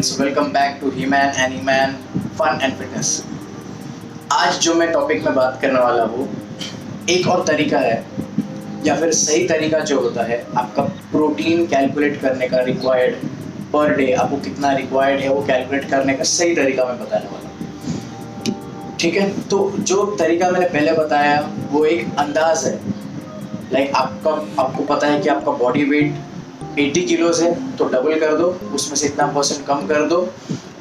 Friends, welcome back to he man and he man fun and fitness. आज जो मैं topic में बात करने वाला हूँ, एक और तरीका है या फिर सही तरीका जो होता है आपका प्रोटीन कैलकुलेट करने का रिक्वायर्ड पर डे, आपको कितना रिक्वायर्ड है वो कैलकुलेट करने का सही तरीका मैं बताने वाला हूँ। ठीक है, तो जो तरीका मैंने पहले बताया वो एक अंदाज है। लाइक आपको पता है कि आपका बॉडी वेट 80 किलोज है, तो डबल कर दो, उसमें से इतना परसेंट कम कर दो,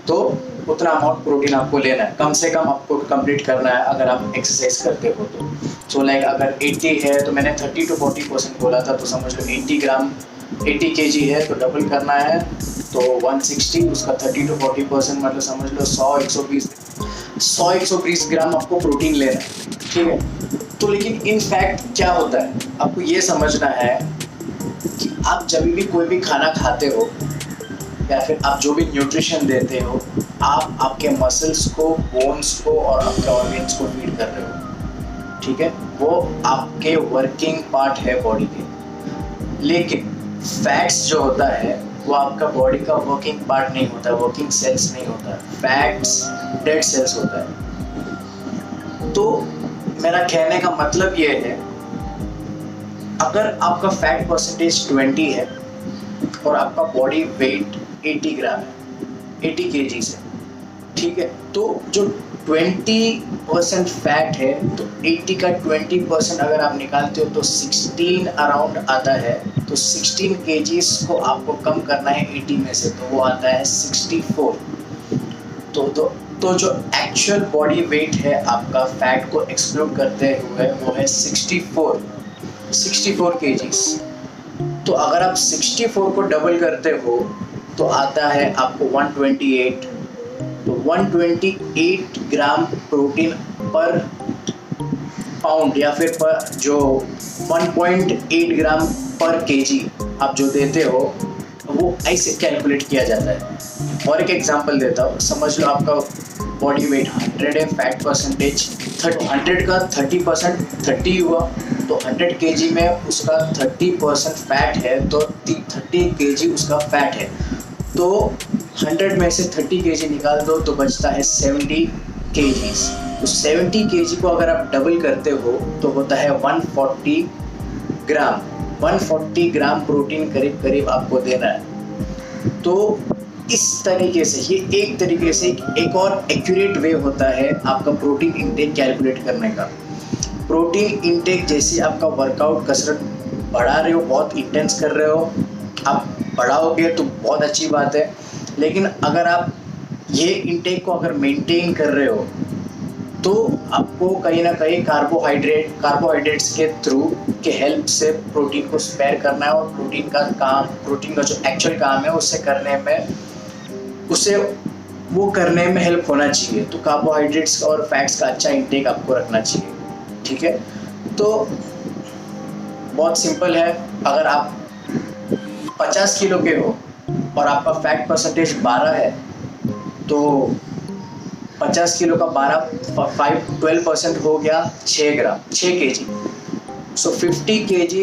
तो उतना अमाउंट प्रोटीन आपको लेना है, कम से कम आपको कंप्लीट करना है अगर आप एक्सरसाइज करते हो तो। सो लाइक अगर 80 है तो मैंने 30 to 40% बोला था, तो समझ लो 80 kg है तो डबल करना है, तो 160, उसका 30 to 40% मतलब समझ लो 100-120 ग्राम आपको प्रोटीन लेना है। ठीक है, तो लेकिन इन फैक्ट क्या होता है, आपको ये समझना है कि आप जब भी कोई भी खाना खाते हो या फिर आप जो भी न्यूट्रिशन देते हो, आप आपके मसल्स को, बोन्स को और आपके ऑर्गन्स को फीड कर रहे हो। ठीक है, वो आपके वर्किंग पार्ट है बॉडी के। लेकिन फैट्स जो होता है वो आपका बॉडी का वर्किंग पार्ट नहीं होता, वर्किंग सेल्स नहीं होता, फैट्स डेड सेल्स होता है। तो मेरा कहने का मतलब ये है, अगर आपका फैट परसेंटेज 20 है और आपका बॉडी वेट 80 ग्राम है, 80 kg है, ठीक है, तो जो 20% फैट है, तो 80 का 20% अगर आप निकालते हो तो 16 अराउंड आता है। तो 16 kg को आपको कम करना है 80 में से, तो वो आता है 64। तो जो एक्चुअल बॉडी वेट है आपका फैट को एक्सक्लूड करते हुए वो है 64 kgs। तो अगर आप 64 को डबल करते हो तो आता है आपको 128। तो 128 ग्राम प्रोटीन पर पाउंड या फिर पर जो 1.8 ग्राम पर केजी आप जो देते हो, वो ऐसे कैलकुलेट किया जाता है। और एक एग्जांपल देता हूँ, समझ लो आपका बॉडी वेट 100 है, फैट परसेंटेज 100 का 30% 30 हुआ, तो 100 kg में उसका 30% फैट है, तो 30 kg उसका फैट है। तो 100 में से 30 kg निकाल दो तो बचता है 70 kg। तो 70 kg को अगर आप डबल करते हो तो होता है 140 ग्राम। 140 ग्राम प्रोटीन करीब करीब आपको देना है। तो इस तरीके से, ये एक तरीके से एक और एक्यूरेट वे होता है आपका प्रोटीन इंटेक कैलकुलेट करने का। प्रोटीन इंटेक जैसे आपका वर्कआउट, कसरत बढ़ा रहे हो, बहुत इंटेंस कर रहे हो, आप बढ़ाओगे तो बहुत अच्छी बात है। लेकिन अगर आप ये इंटेक को अगर मेंटेन कर रहे हो तो आपको कहीं ना कहीं कार्बोहाइड्रेट्स के थ्रू के हेल्प से प्रोटीन को स्पेयर करना है, और प्रोटीन का जो एक्चुअल काम है उसे वो करने में हेल्प होना चाहिए। तो कार्बोहाइड्रेट्स और फैट्स का अच्छा इंटेक आपको रखना चाहिए। ठीक है, तो बहुत सिंपल है, अगर आप 50 किलो के हो और आपका फैट परसेंटेज 12 है, तो 50 किलो का 12% हो गया 6 kg। सो 50 kg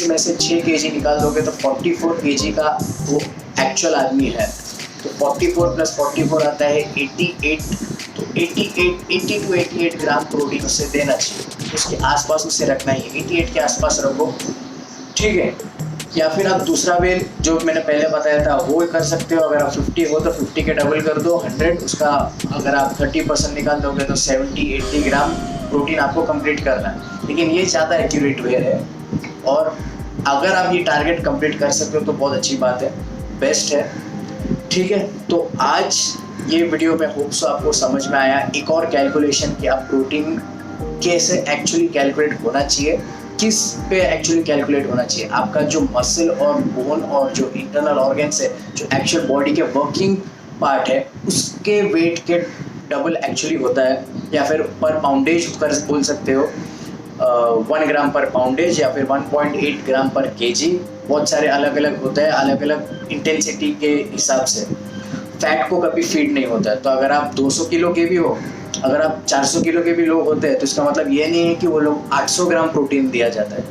में से 6 kg निकाल दोगे तो 44 kg का वो एक्चुअल आदमी है। तो 44 + 44 आता है 88। तो 80 to 88 ग्राम प्रोटीन उसे देना चाहिए, उसके आसपास उसे रखना ही, 88 के आसपास रखो। ठीक है, या फिर आप दूसरा वे जो मैंने पहले बताया था वो कर सकते हो। अगर आप 50 हो तो 50 के डबल कर दो 100, उसका अगर आप 30% निकाल दोगे तो 70-80 ग्राम प्रोटीन आपको कंप्लीट करना है। लेकिन ये ज़्यादा एक्यूरेट वे है, और अगर आप ये टारगेट कंप्लीट कर सकते हो तो बहुत अच्छी बात है, बेस्ट है। ठीक है, तो आज ये वीडियो में होप सो आपको समझ में आया एक और कैलकुलेशन कि आप प्रोटीन कैसे एक्चुअली कैलकुलेट होना चाहिए, किस पे एक्चुअली कैलकुलेट होना चाहिए। आपका जो मसल और बोन और जो इंटरनल ऑर्गन्स है, जो एक्चुअल बॉडी के वर्किंग पार्ट है, उसके वेट के डबल एक्चुअली होता है, या फिर पर पाउंडेज कर बोल सकते हो, 1 ग्राम पर पाउंडेज या फिर 1.8 ग्राम पर केजी। बहुत सारे अलग अलग होते हैं, अलग अलग इंटेंसिटी के हिसाब से फैट को कभी फीड नहीं होता है। तो अगर आप 200 किलो के भी हो, अगर आप 400 किलो के भी लोग होते हैं, तो इसका मतलब ये नहीं है कि वो लोग 800 ग्राम प्रोटीन दिया जाता है।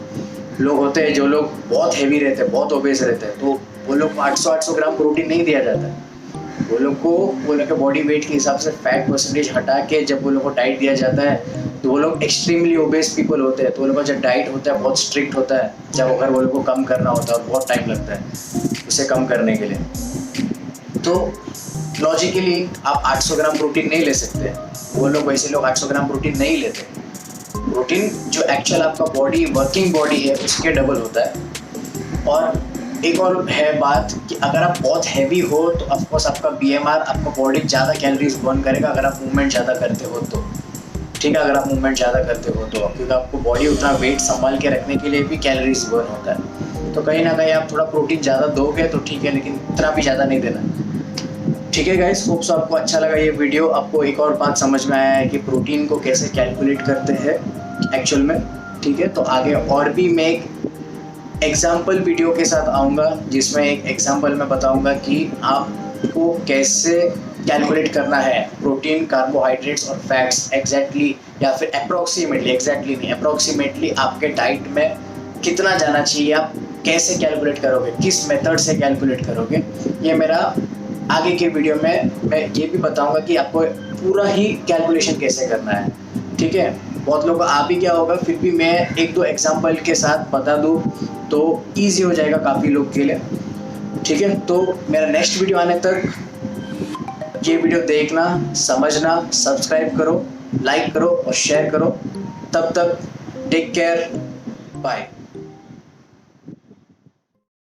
लोग होते हैं जो लोग बहुत हैवी रहते हैं, बहुत ओबेस रहते हैं, तो वो लोग को 800 ग्राम प्रोटीन नहीं दिया जाता है। वो लोग के बॉडी वेट के हिसाब से फैट परसेंटेज हटा के जब वो लोग को डाइट दिया जाता है तो वो लोग एक्सट्रीमली ओबेस पीपल होते हैं, तो वो लोग का जब डाइट होता है बहुत स्ट्रिक्ट होता है। जब अगर वो लोग को कम करना होता है और बहुत टाइम लगता है उसे कम करने के लिए, तो लॉजिकली आप 800 ग्राम प्रोटीन नहीं ले सकते। वो लोग वैसे लोग 800 ग्राम प्रोटीन नहीं लेते। प्रोटीन जो एक्चुअल आपका बॉडी वर्किंग बॉडी है उसके डबल होता है। और एक और है बात कि अगर आप बहुत हैवी हो तो ऑफकोर्स आपका BMR, आपका बॉडी ज़्यादा कैलोरीज बर्न करेगा अगर आप मूवमेंट ज़्यादा करते हो तो। ठीक है, अगर आप मूवमेंट ज़्यादा करते हो तो, क्योंकि आपको बॉडी उतना वेट संभाल के रखने के लिए भी कैलोरीज बर्न होता है। तो कहीं ना कहीं आप थोड़ा प्रोटीन ज़्यादा दोगे तो ठीक है, लेकिन इतना भी ज़्यादा नहीं देना। ठीक है गाइस, होप सो आपको अच्छा लगा ये वीडियो। आपको एक और बात समझ में आया है कि प्रोटीन को कैसे कैलकुलेट करते हैं एक्चुअल में। ठीक है, तो आगे और भी मैं एक एग्जाम्पल वीडियो के साथ आऊँगा जिसमें एक एग्जाम्पल मैं बताऊँगा कि आपको कैसे कैलकुलेट करना है प्रोटीन, कार्बोहाइड्रेट्स और फैट्स एग्जैक्टली, या फिर अप्रोक्सीमेटली, एग्जैक्टली नहीं, अप्रोक्सीमेटली आपके डाइट में कितना जाना चाहिए, आप कैसे कैलकुलेट करोगे, किस मेथड से कैलकुलेट करोगे। ये मेरा आगे के वीडियो में मैं ये भी बताऊँगा कि आपको पूरा ही कैलकुलेशन कैसे करना है। ठीक है, बहुत लोगों को आ भी क्या होगा, फिर भी मैं एक दो एग्जाम्पल के साथ बता दूँ तो ईजी हो जाएगा काफ़ी लोग के लिए। ठीक है, तो मेरा नेक्स्ट वीडियो आने तक ये वीडियो देखना, समझना, सब्सक्राइब करो, लाइक करो और शेयर करो। तब तक टेक केयर, बाय।